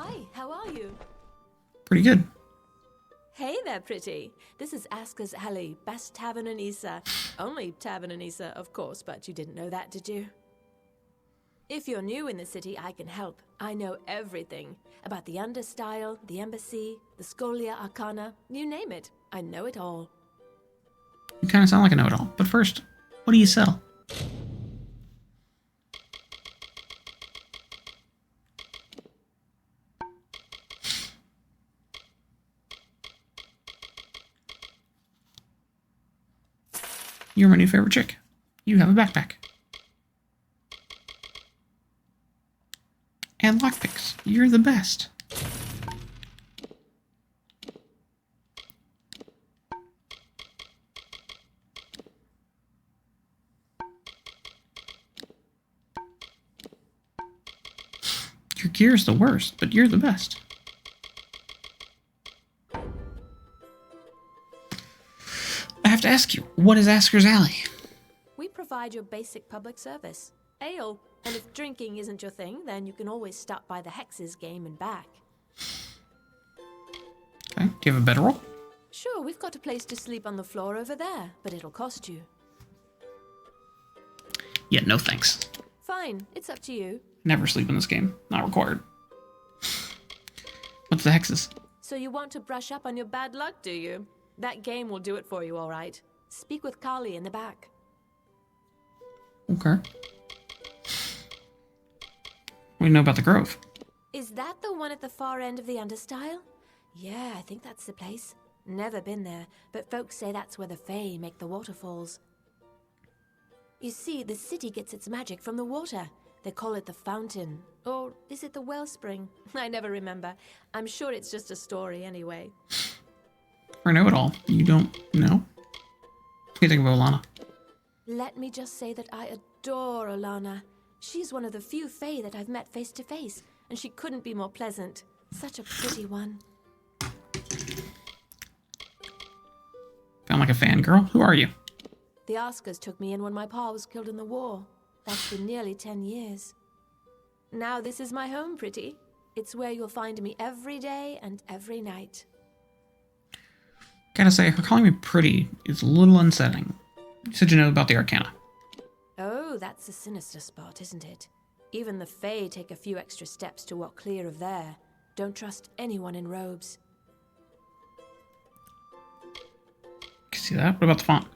Hi, how are you? Pretty good. Hey there, pretty. This is Asker's Alley, best tavern in Issa. Only tavern in Issa, of course, but you didn't know that, did you? If you're new in the city, I can help. I know everything. About the Understyle, the Embassy, the Scholia Arcana, you name it. I know it all. You kind of sound like a know-it-all. But first, what do you sell? You're my new favorite chick. You have a backpack. And lockpicks. You're the best. Your gear's the worst, but you're the best. I have to ask you, what is Asker's Alley? We provide your basic public service. Ale. And if drinking isn't your thing, then you can always stop by the Hexes game and back. Okay, do you have a bedroll? Sure, we've got a place to sleep on the floor over there, but it'll cost you. Yeah, no thanks. Fine, it's up to you. Never sleep in this game. Not required. What's the hexes? So you want to brush up on your bad luck, do you? That game will do it for you, all right. Speak with Kali in the back. Okay. What do you know about the Grove? Is that the one at the far end of the Understyle? Yeah, I think that's the place. Never been there, but folks say that's where the Fae make the waterfalls. You see, the city gets its magic from the water. They call it the fountain. Or is it the wellspring? I never remember. I'm sure it's just a story anyway. I know it all. You don't know? What do you think of Olana? Let me just say that I adore Olana. She's one of the few Fae that I've met face to face, and she couldn't be more pleasant. Such a pretty one. Sound like a fangirl? Who are you? The Oscars took me in when my pa was killed in the war. That's been nearly 10 years. Now this is my home, pretty. It's where you'll find me every day and every night. Gotta say, her calling me pretty is a little unsettling. You said you know about the Arcana. Oh, that's a sinister spot, isn't it? Even the Fae take a few extra steps to walk clear of there. Don't trust anyone in robes. Can you see that? What about the font?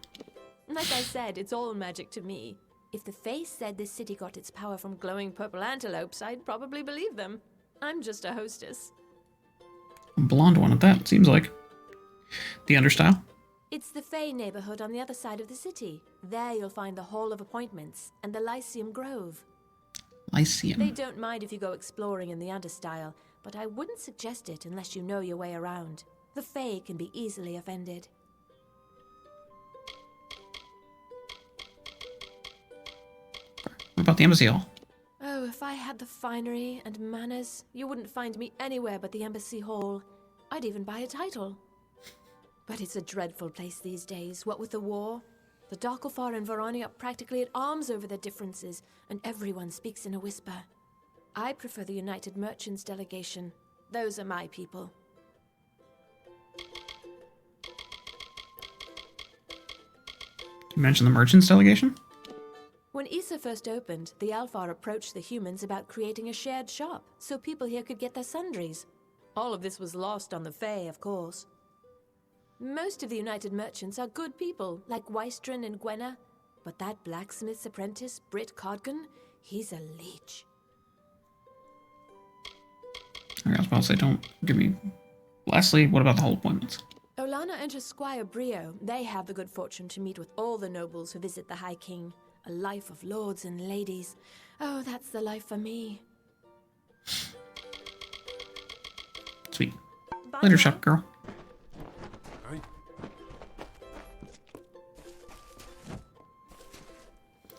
Like I said, it's all magic to me. If the Fae said this city got its power from glowing purple antelopes, I'd probably believe them. I'm just a hostess. A blonde one at that, seems like. The Understyle? It's the Fae neighborhood on the other side of the city. There you'll find the Hall of Appointments and the Lyceum Grove. Lyceum. They don't mind if you go exploring in the Understyle, but I wouldn't suggest it unless you know your way around. The Fae can be easily offended. What about the Embassy Hall? Oh, if I had the finery and manners, you wouldn't find me anywhere but the Embassy Hall. I'd even buy a title. But it's a dreadful place these days, what with the war. The Darkelfar and Varani are practically at arms over their differences, and everyone speaks in a whisper. I prefer the United Merchants delegation. Those are my people. You mentioned the Merchants delegation? When Issa first opened, the Alfar approached the humans about creating a shared shop, so people here could get their sundries. All of this was lost on the Fae, of course. Most of the United Merchants are good people, like Wystron and Gwenna. But that blacksmith's apprentice, Britt Codgan, he's a leech. I was about to say, don't give me... Lastly, what about the whole appointments? Olana and her squire Brio, they have the good fortune to meet with all the nobles who visit the High King. A life of lords and ladies. Oh, that's the life for me. Sweet. Bye Later, now. shop girl.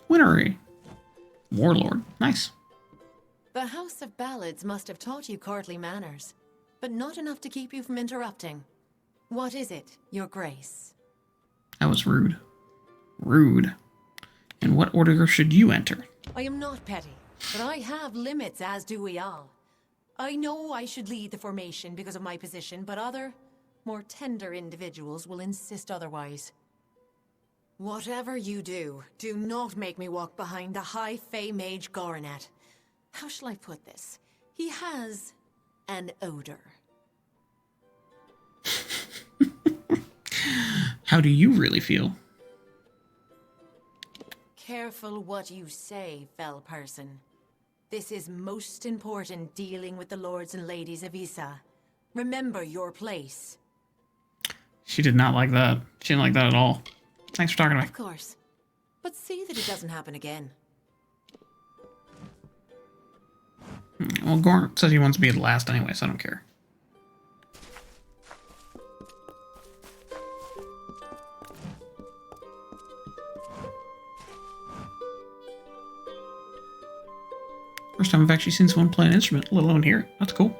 Winnery. Warlord. Nice. The House of Ballads must have taught you courtly manners, but not enough to keep you from interrupting. What is it, Your Grace? That was rude. Rude. In what order should you enter? I am not petty, but I have limits, as do we all. I know I should lead the formation because of my position, but other, more tender individuals will insist otherwise. Whatever you do, do not make me walk behind the High Fae Mage Goronet. How shall I put this? He has an odor. How do you really feel? Careful what you say, fell person. This is most important dealing with the lords and ladies of Issa. Remember your place. She did not like that. She didn't like that at all. Thanks for talking to me. Of course. But see that it doesn't happen again. Well, Gorn says he wants to be the last anyway, so I don't care. First time I've actually seen someone play an instrument, let alone hear it. That's cool.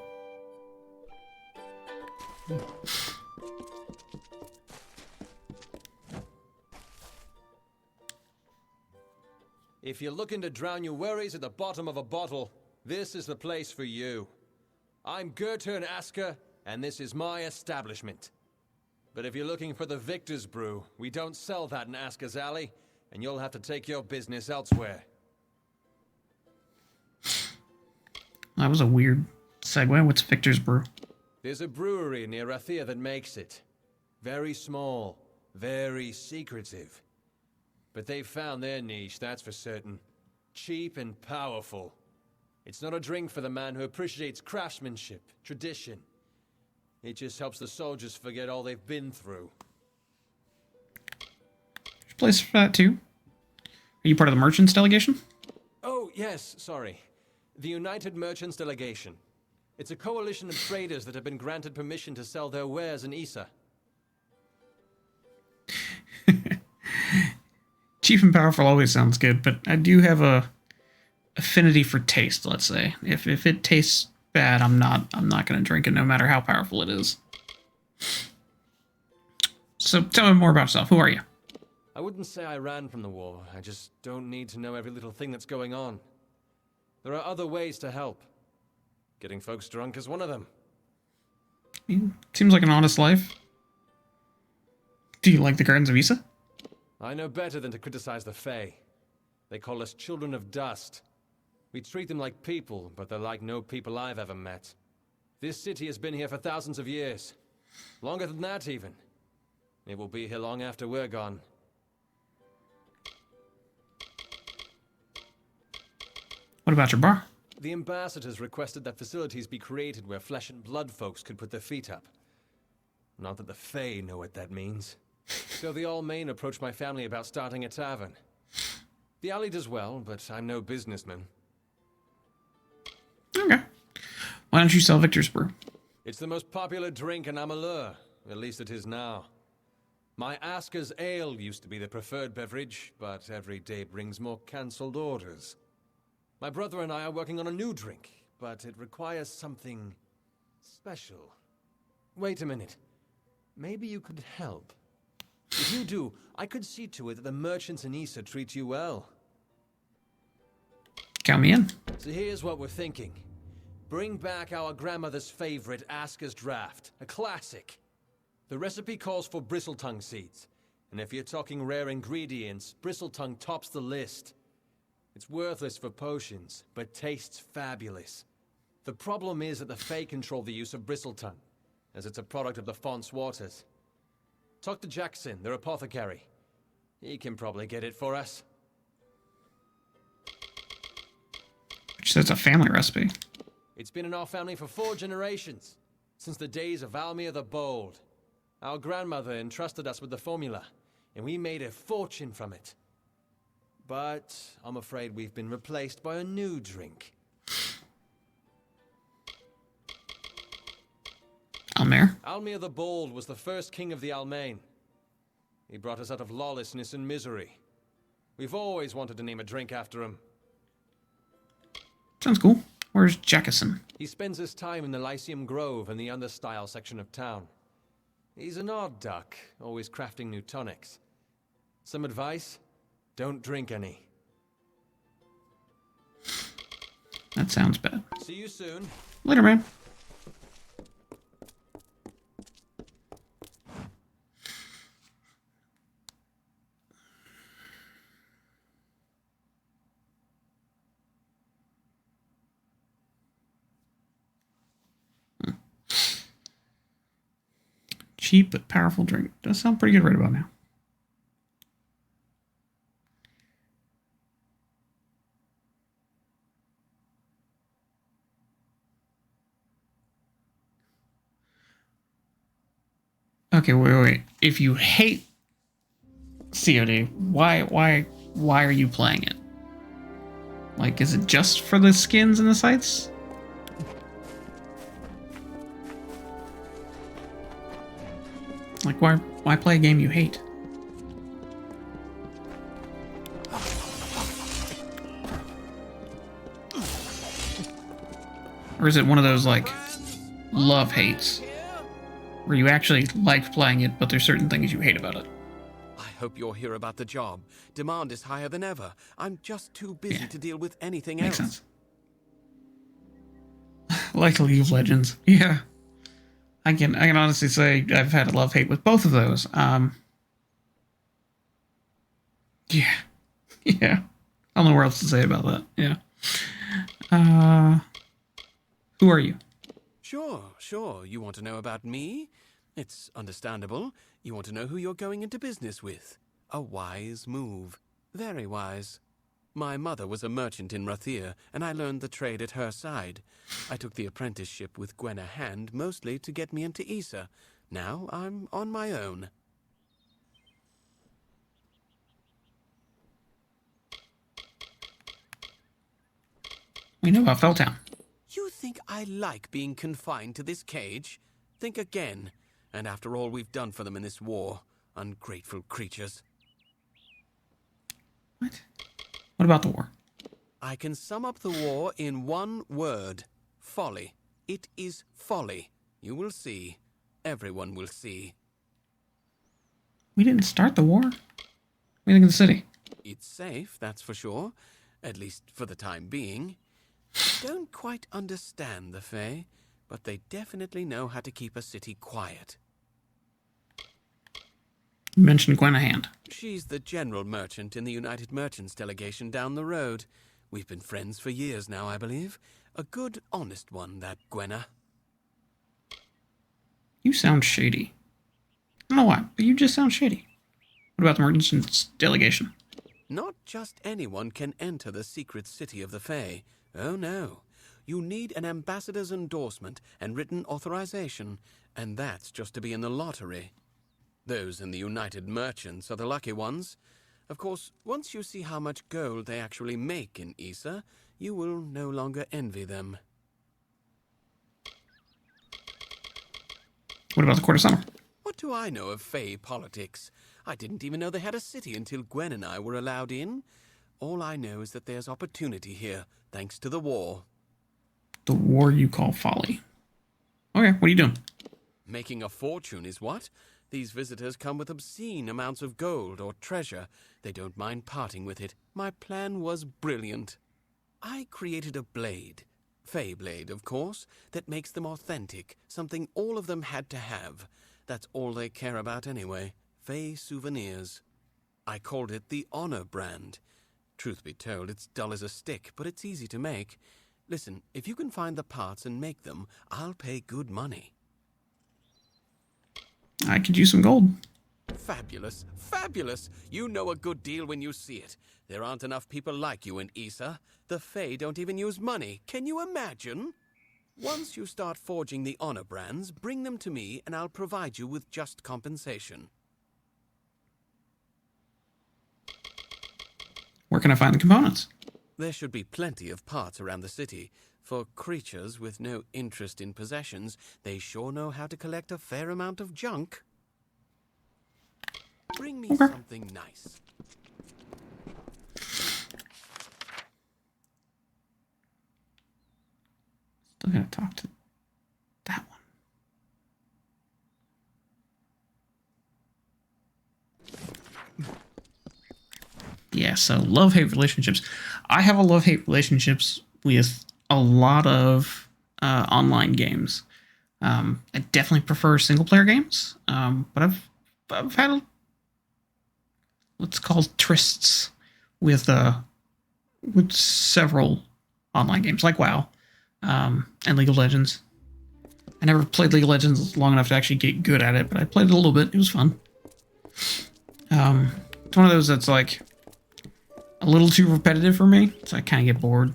If you're looking to drown your worries at the bottom of a bottle, this is the place for you. I'm Gertern Asker, and this is my establishment. But if you're looking for the Victor's Brew, we don't sell that in Asker's Alley, and you'll have to take your business elsewhere. That was a weird segue. What's Victor's Brew? There's a brewery near Rathia that makes it. Very small, very secretive. But they've found their niche, that's for certain. Cheap and powerful. It's not a drink for the man who appreciates craftsmanship, tradition. It just helps the soldiers forget all they've been through. Place for that too? Are you part of the merchants delegation? Oh, yes, sorry. The United Merchants Delegation. It's a coalition of traders that have been granted permission to sell their wares in Issa. Cheap and powerful always sounds good, but I do have a affinity for taste, let's say. If it tastes bad, I'm not gonna drink it no matter how powerful it is. So tell me more about yourself. Who are you? I wouldn't say I ran from the war. I just don't need to know every little thing that's going on. There are other ways to help. Getting folks drunk is one of them. Seems like an honest life. Do you like the Gardens of Issa? I know better than to criticize the Fae. They call us children of dust. We treat them like people, but they're like no people I've ever met. This city has been here for thousands of years. Longer than that, even. It will be here long after we're gone. What about your bar? The ambassadors requested that facilities be created where flesh and blood folks could put their feet up. Not that the Fae know what that means. So the All-Main approached my family about starting a tavern. The alley does well, but I'm no businessman. Okay. Why don't you sell Victor's Brew? It's the most popular drink in Amalur. At least it is now. My Asker's Ale used to be the preferred beverage, but every day brings more cancelled orders. My brother and I are working on a new drink, but it requires something special. Wait a minute. Maybe you could help. If you do, I could see to it that the merchants in Issa treat you well. Count me in. So here's what we're thinking. Bring back our grandmother's favorite Asker's Draft, a classic. The recipe calls for bristletongue seeds, and if you're talking rare ingredients, bristletongue tops the list. It's worthless for potions, but tastes fabulous. The problem is that the Fae control the use of bristletongue, as it's a product of the Font's waters. Talk to Jackson, their apothecary. He can probably get it for us. Which says it's a family recipe. It's been in our family for 4 generations, since the days of Almir the Bold. Our grandmother entrusted us with the formula, and we made a fortune from it. But I'm afraid we've been replaced by a new drink. Almir? Almir the Bold was the first king of the Almain. He brought us out of lawlessness and misery. We've always wanted to name a drink after him. Sounds cool. Where's Jackson? He spends his time in the Lyceum Grove in the understyle section of town. He's an odd duck, always crafting new tonics. Some advice? Don't drink any. That sounds bad. See you soon. Later, man. Cheap but powerful drink. Does sound pretty good right about now. Okay, wait. If you hate COD, why are you playing it? Like, is it just for the skins and the sights? Like, why play a game you hate? Or is it one of those, like, love-hates? Where you actually like playing it, but there's certain things you hate about it. I hope you're here about the job. Demand is higher than ever. I'm just too busy to deal with anything Makes else. sense. Like League of Legends. Yeah. I can honestly say I've had a love-hate with both of those. Yeah. Yeah. I don't know what else to say about that. Yeah. Who are you? Sure. You want to know about me? It's understandable. You want to know who you're going into business with. A wise move. Very wise. My mother was a merchant in Rader, and I learned the trade at her side. I took the apprenticeship with Gwenna Hand, mostly to get me into Issa. Now I'm on my own. We know about Felltown. You think I like being confined to this cage? Think again. And after all we've done for them in this war, ungrateful creatures. What? What about the war? I can sum up the war in one word. Folly. It is folly. You will see. Everyone will see. We didn't start the war. We think in the city. It's safe, that's for sure. At least for the time being. Don't quite understand the Fae, but they definitely know how to keep a city quiet. You mentioned Gwenna Hand. She's the general merchant in the United Merchants delegation down the road. We've been friends for years now, I believe. A good, honest one, that Gwenna. You sound shady. I don't know why, but you just sound shady. What about the merchants delegation? Not just anyone can enter the secret city of the Fae. Oh no. You need an ambassador's endorsement and written authorization, and that's just to be in the lottery. Those in the United Merchants are the lucky ones. Of course, once you see how much gold they actually make in Issa, you will no longer envy them. What about the Court of Summer? What do I know of Fae politics? I didn't even know they had a city until Gwen and I were allowed in. All I know is that there's opportunity here, thanks to the war. The war you call folly. Okay, what are you doing? Making a fortune is what? These visitors come with obscene amounts of gold or treasure. They don't mind parting with it. My plan was brilliant. I created a blade. Fae blade, of course, that makes them authentic, something all of them had to have. That's all they care about anyway. Fae souvenirs. I called it the Honor brand. Truth be told, it's dull as a stick, but it's easy to make. Listen, if you can find the parts and make them, I'll pay good money. I could use some gold. Fabulous, fabulous! You know a good deal when you see it. There aren't enough people like you in Issa. The Fae don't even use money. Can you imagine? Once you start forging the Honor brands, bring them to me and I'll provide you with just compensation. Where can I find the components? There should be plenty of parts around the city. For creatures with no interest in possessions, they sure know how to collect a fair amount of junk. Bring me something nice. Still gotta talk to that one. Yeah, so love-hate relationships. I have a love-hate relationships with a lot of online games. I definitely prefer single player games, but I've had what's called trysts with several online games like WoW and League of Legends. I never played League of Legends long enough to actually get good at it, but I played it a little bit. It was fun. It's one of those that's like a little too repetitive for me, so I kind of get bored.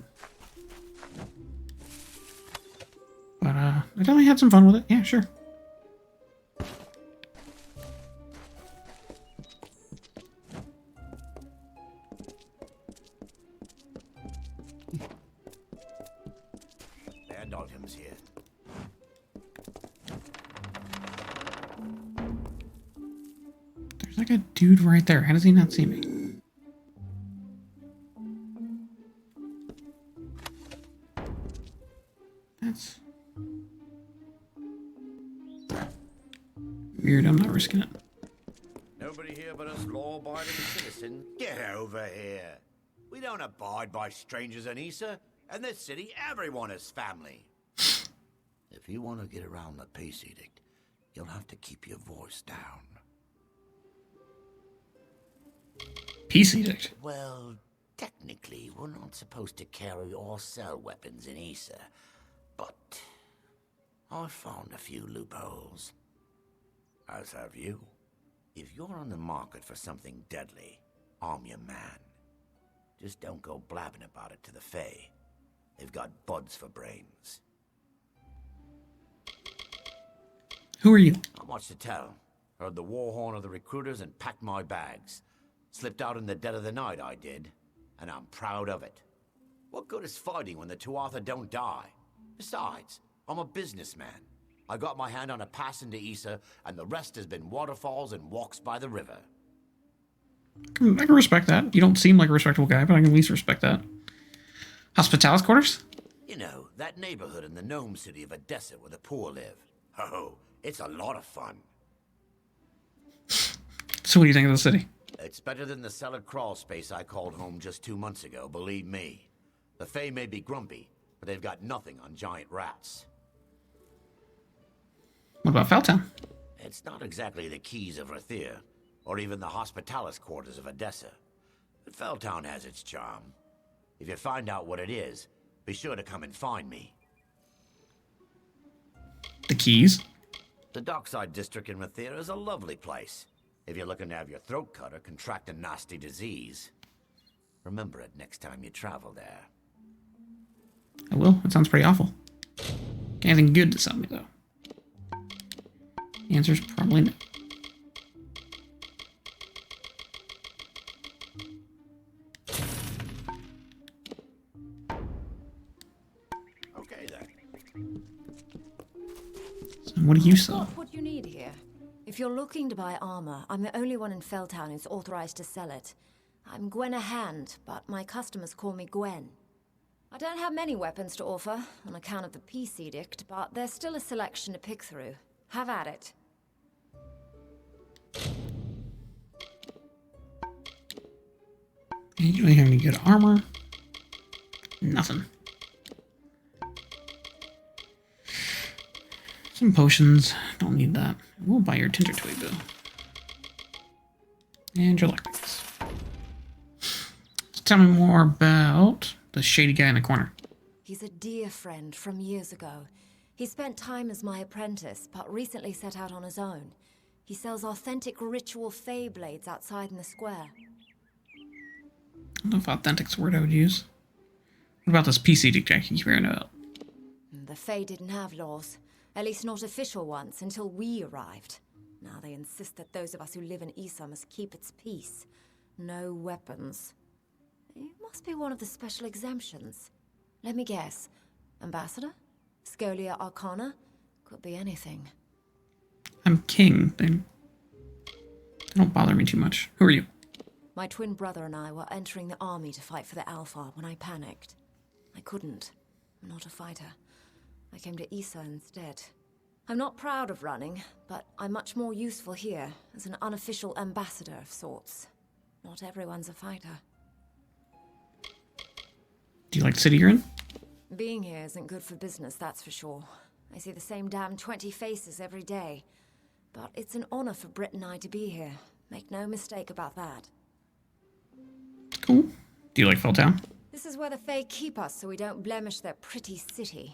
But I definitely had some fun with it. Yeah, sure. Bandolham's here. There's like a dude right there. How does he not see me? That's weird. I'm not risking it. Nobody here but us law-abiding citizens. Get over here. We don't abide by strangers in Issa. In this city, everyone is family. If you want to get around the peace edict, you'll have to keep your voice down. Peace edict. Well, technically, we're not supposed to carry or sell weapons in Issa, but I've found a few loopholes. As have you. If you're on the market for something deadly, I'm your man. Just don't go blabbing about it to the Fae. They've got buds for brains. Who are you? Not much to tell. Heard the war horn of the recruiters and packed my bags. Slipped out in the dead of the night, I did. And I'm proud of it. What good is fighting when the Tuatha don't die? Besides, I'm a businessman. I got my hand on a pass into Issa, and the rest has been waterfalls and walks by the river. I can respect that. You don't seem like a respectable guy, but I can at least respect that. Hospitalis quarters? You know, that neighborhood in the gnome city of Odessa where the poor live. Oh, it's a lot of fun. So what do you think of the city? It's better than the cellar crawl space I called home just 2 months ago, believe me. The Fae may be grumpy, but they've got nothing on giant rats. What about Felltown? It's not exactly the keys of Rader, or even the Hospitalis quarters of Odessa. But Felltown has its charm. If you find out what it is, be sure to come and find me. The keys? The Dockside District in Rader is a lovely place. If you're looking to have your throat cut or contract a nasty disease. Remember it next time you travel there. I will. That sounds pretty awful. Anything good to sell me, though? The answer's probably no. Okay, then. So what do you sell? Got what you need here. If you're looking to buy armor, I'm the only one in Felltown who's authorized to sell it. I'm Gwenna Hand, but my customers call me Gwen. I don't have many weapons to offer on account of the peace edict, but there's still a selection to pick through. Have at it. You don't have any good armor. Nothing. Some potions. Don't need that. We'll buy your tinder twig, though. And your lockpicks. Tell me more about the shady guy in the corner. He's a dear friend from years ago. He spent time as my apprentice, but recently set out on his own. He sells authentic ritual Fae blades outside in the square. I don't know if authentic's the word I would use. What about this PC edict I keep hearing about? The Fae didn't have laws, at least not official ones, until we arrived. Now they insist that those of us who live in Issa must keep its peace. No weapons. You must be one of the special exemptions. Let me guess. Ambassador? Scolia Arcana? Could be anything. I'm king. They don't bother me too much. Who are you? My twin brother and I were entering the army to fight for the Alpha when I panicked. I couldn't. I'm not a fighter. I came to Issa instead. I'm not proud of running, but I'm much more useful here as an unofficial ambassador of sorts. Not everyone's a fighter. Do you like the city you're in? Being here isn't good for business, that's for sure. I see the same damn 20 faces every day. But it's an honor for Britt and I to be here. Make no mistake about that. Cool. Do you like Felltown? This is where the Fae keep us so we don't blemish their pretty city.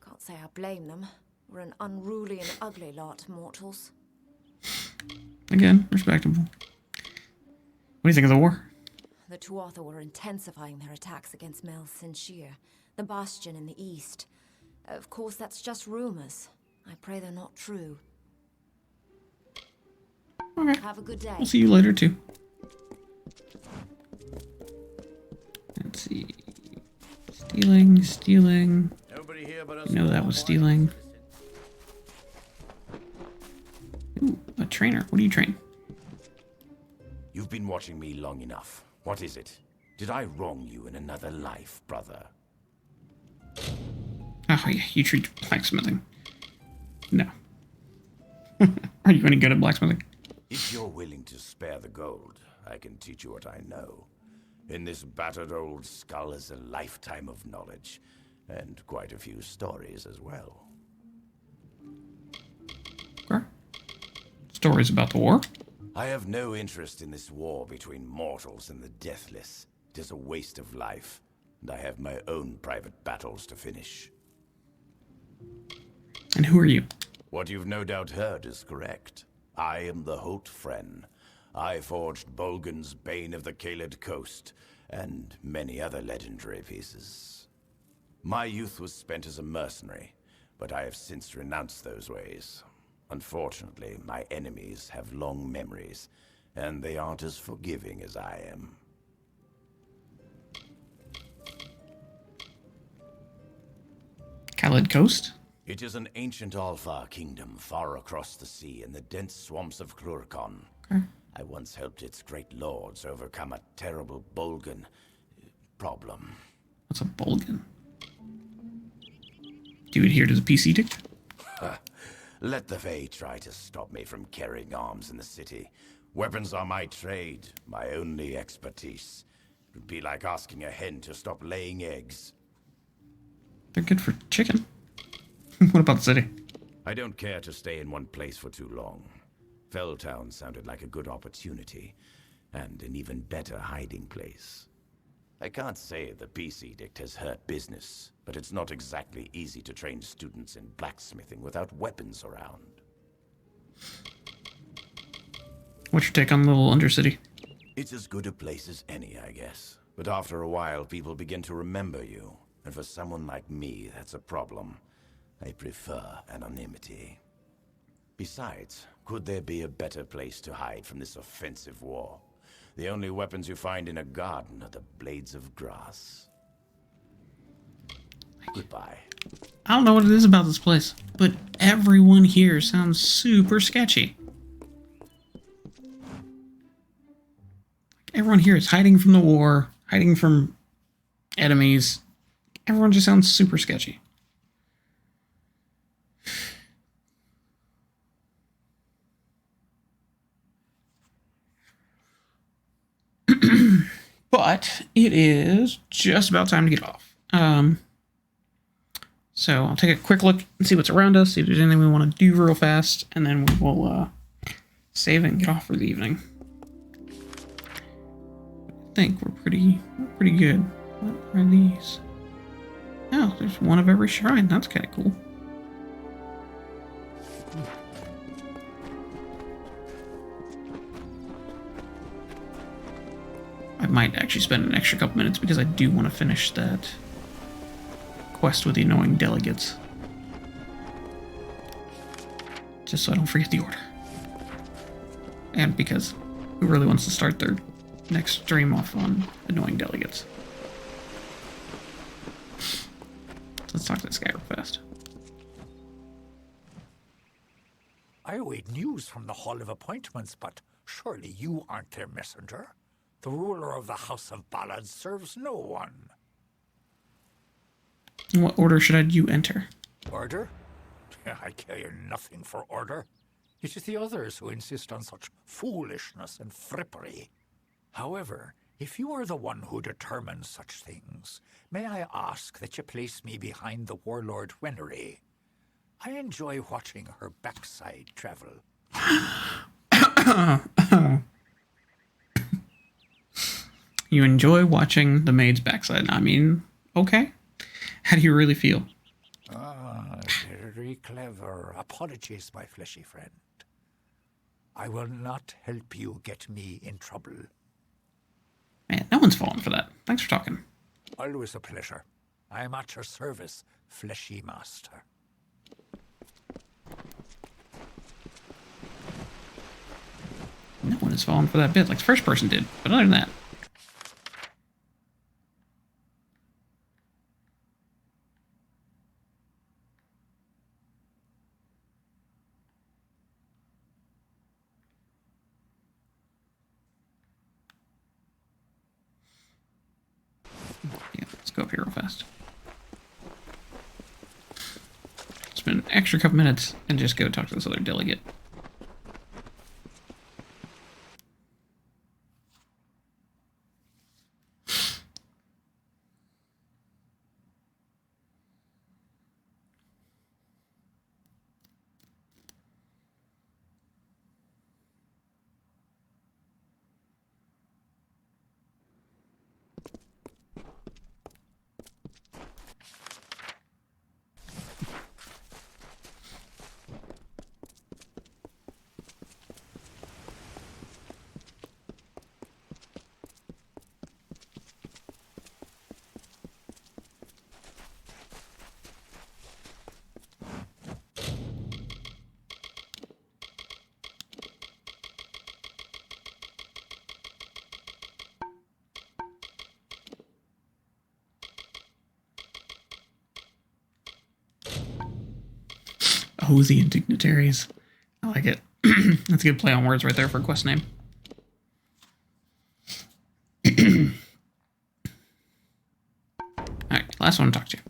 Can't say I blame them. We're an unruly and ugly lot, mortals. Again, respectable. What do you think of the war? The Tuatha were intensifying their attacks against Mel Sinshir, the bastion in the east. Of course, that's just rumors. I pray they're not true. Okay. Have a good day. I'll see you later, too. Let's see. Stealing. Nobody here but us. No, that was stealing. Ooh, a trainer. What do you train? You've been watching me long enough. What is it? Did I wrong you in another life, brother? Oh, yeah, you treat blacksmithing. No. Are you any good at blacksmithing? If you're willing to spare the gold, I can teach you what I know. In this battered old skull is a lifetime of knowledge, and quite a few stories as well. Okay. Stories about the war? I have no interest in this war between mortals and the deathless. It is a waste of life, and I have my own private battles to finish. And who are you? What you've no doubt heard is correct. I am the Holt Friend. I forged Bolgan's Bane of the Kaled Coast, and many other legendary pieces. My youth was spent as a mercenary, but I have since renounced those ways. Unfortunately, my enemies have long memories, and they aren't as forgiving as I am. Kaled Coast? It is an ancient Alfar kingdom far across the sea in the dense swamps of Klurkon. I once helped its great lords overcome a terrible Bolgan problem. What's a Bolgan? Do you adhere to the PC edict? Let the Fae try to stop me from carrying arms in the city. Weapons are my trade, my only expertise. It would be like asking a hen to stop laying eggs. They're good for chicken. What about the city? I don't care to stay in one place for too long. Felltown sounded like a good opportunity, and an even better hiding place. I can't say the peace edict has hurt business, but it's not exactly easy to train students in blacksmithing without weapons around. What's your take on Little Undercity? It's as good a place as any, I guess. But after a while, people begin to remember you. And for someone like me, that's a problem. I prefer anonymity. Besides, could there be a better place to hide from this offensive war? The only weapons you find in a garden are the blades of grass. Goodbye. I don't know what it is about this place, but everyone here sounds super sketchy. Everyone here is hiding from the war, hiding from enemies. Everyone just sounds super sketchy. But it is just about time to get off. So I'll take a quick look and see what's around us, see if there's anything we want to do real fast, and then we will save and get off for the evening. I think we're pretty good. What are these? Oh, there's one of every shrine. That's kind of cool. I might actually spend an extra couple minutes because I do want to finish that quest with the annoying delegates. Just so I don't forget the order. And because who really wants to start their next stream off on annoying delegates? Let's talk to this guy real fast. I await news from the Hall of Appointments, but surely you aren't their messenger. The ruler of the House of Ballad serves no one. In what order should you enter? Order? I care nothing for order. It is the others who insist on such foolishness and frippery. However, If you are the one who determines such things, may I ask that you place me behind the warlord Wenery? I enjoy watching her backside travel. You enjoy watching the maid's backside. I mean, okay. How do you really feel? Ah, very clever. Apologies, my fleshy friend. I will not help you get me in trouble. Man, no one's falling for that. Thanks for talking. Always a pleasure. I am at your service, fleshy master. No one has fallen for that bit like the first person did. But other than that. Yeah, let's go up here real fast. Spend an extra couple minutes and just go talk to this other delegate. Oh, the indignitaries. I like it. That's a good play on words right there for a quest name. Alright, last one to talk to you.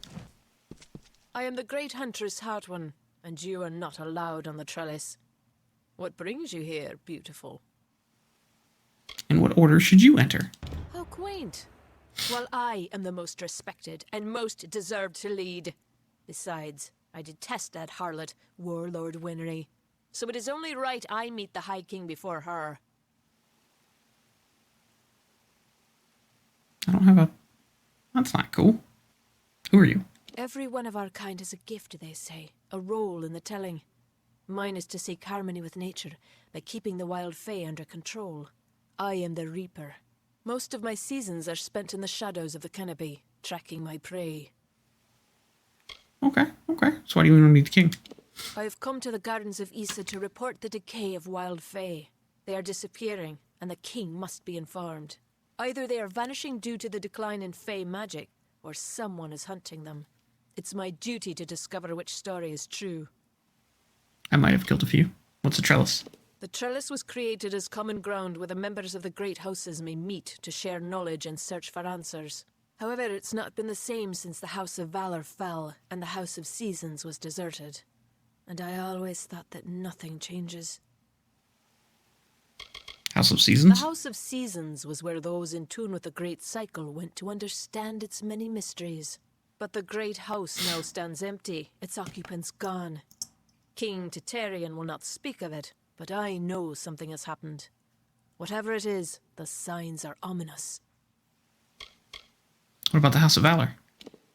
I am the great huntress Hartwin, and you are not allowed on the trellis. What brings you here, beautiful? In what order should you enter? How quaint. Well, I am the most respected and most deserved to lead. Besides, I detest that harlot, Warlord Winry. So it is only right I meet the High King before her. I don't have a... That's not cool. Who are you? Every one of our kind has a gift, they say. A role in the telling. Mine is to seek harmony with nature by keeping the wild fae under control. I am the Reaper. Most of my seasons are spent in the shadows of the canopy, tracking my prey. Okay. So why do you want to meet the king? I have come to the gardens of Issa to report the decay of wild fae. They are disappearing, and the king must be informed. Either they are vanishing due to the decline in fae magic, or someone is hunting them. It's my duty to discover which story is true. I might have killed a few. What's a trellis? The trellis was created as common ground where the members of the great houses may meet to share knowledge and search for answers. However, it's not been the same since the House of Valor fell and the House of Seasons was deserted. And I always thought that nothing changes. House of Seasons? The House of Seasons was where those in tune with the Great Cycle went to understand its many mysteries. But the Great House now stands empty, its occupants gone. King Titarian will not speak of it, but I know something has happened. Whatever it is, the signs are ominous. What about the House of Valor?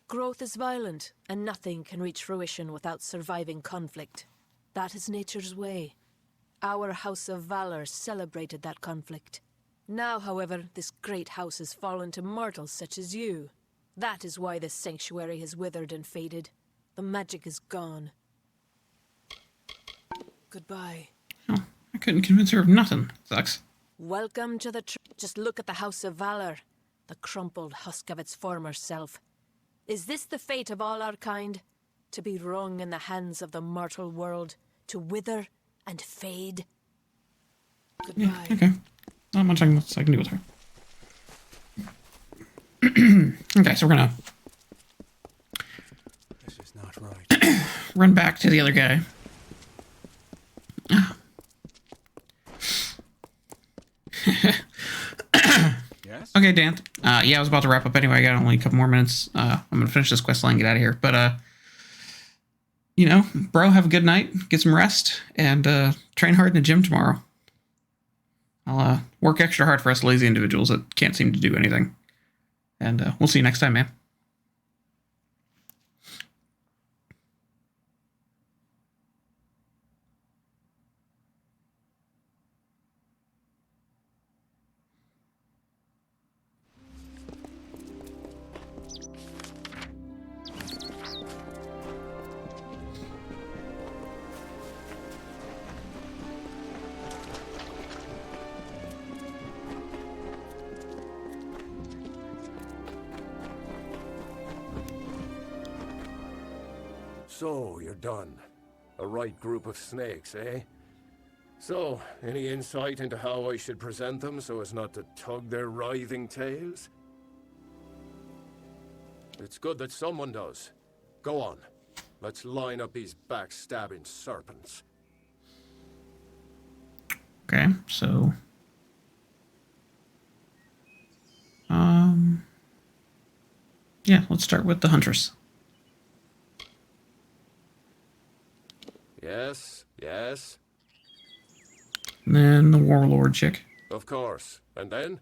Growth is violent, and nothing can reach fruition without surviving conflict. That is nature's way. Our House of Valor celebrated that conflict. Now, however, this great house has fallen to mortals such as you. That is why this sanctuary has withered and faded. The magic is gone. Goodbye. Oh, I couldn't convince her of nothing. Sucks. Welcome to the just look at the House of Valor. The crumpled husk of its former self. Is this the fate of all our kind? To be wrung in the hands of the mortal world, to wither and fade? Goodbye. Yeah, okay. Not much I can do with her. Okay, so we're gonna This is not right. run back to the other guy. Yes? Okay, Dan. Yeah, I was about to wrap up anyway. I got only a couple more minutes. I'm going to finish this quest line and get out of here. But, bro, have a good night. Get some rest. And train hard in the gym tomorrow. I'll work extra hard for us lazy individuals that can't seem to do anything. And we'll see you next time, man. So, you're done. A right group of snakes, eh? So, any insight into how I should present them so as not to tug their writhing tails? It's good that someone does. Go on. Let's line up these backstabbing serpents. Okay, so... Yeah, let's start with the Huntress. Yes, yes. And then the Warlord chick. Of course. And then?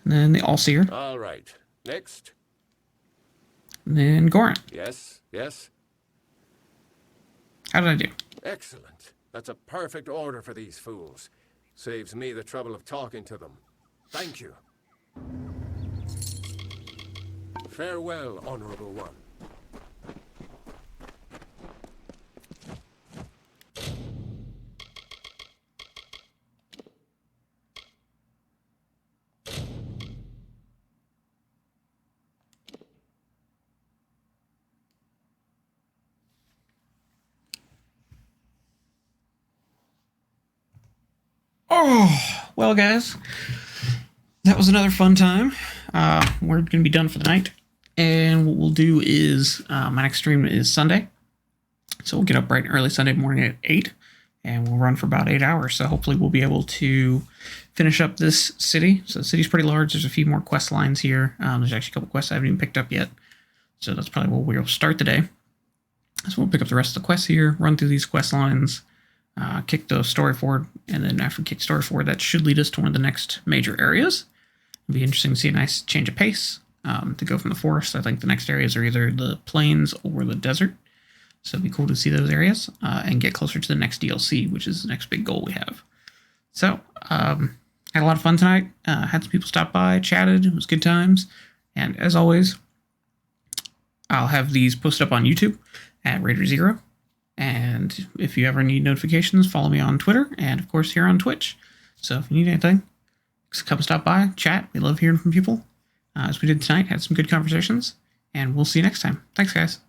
And then the Allseer. All right. Next. And then Goran. Yes, yes. How did I do? Excellent. That's a perfect order for these fools. Saves me the trouble of talking to them. Thank you. Farewell, Honorable One. Oh, well, guys, that was another fun time. We're going to be done for the night. And what we'll do is, my next stream is Sunday. So we'll get up bright and early Sunday morning at 8. And we'll run for about 8 hours. So hopefully we'll be able to finish up this city. So the city's pretty large. There's a few more quest lines here. There's actually a couple quests I haven't even picked up yet. So that's probably where we'll start the day. So we'll pick up the rest of the quests here, run through these quest lines, kick the story forward, and then after we kick story forward, that should lead us to one of the next major areas. It'll be interesting to see a nice change of pace to go from the forest. I think the next areas are either the plains or the desert. So it'd be cool to see those areas and get closer to the next DLC, which is the next big goal we have. So, had a lot of fun tonight. Had some people stop by, chatted. It was good times. And as always, I'll have these posted up on YouTube at Rader 0. And if you ever need notifications, follow me on Twitter and, of course, here on Twitch. So if you need anything, just come stop by, chat. We love hearing from people. As we did tonight, had some good conversations. And we'll see you next time. Thanks, guys.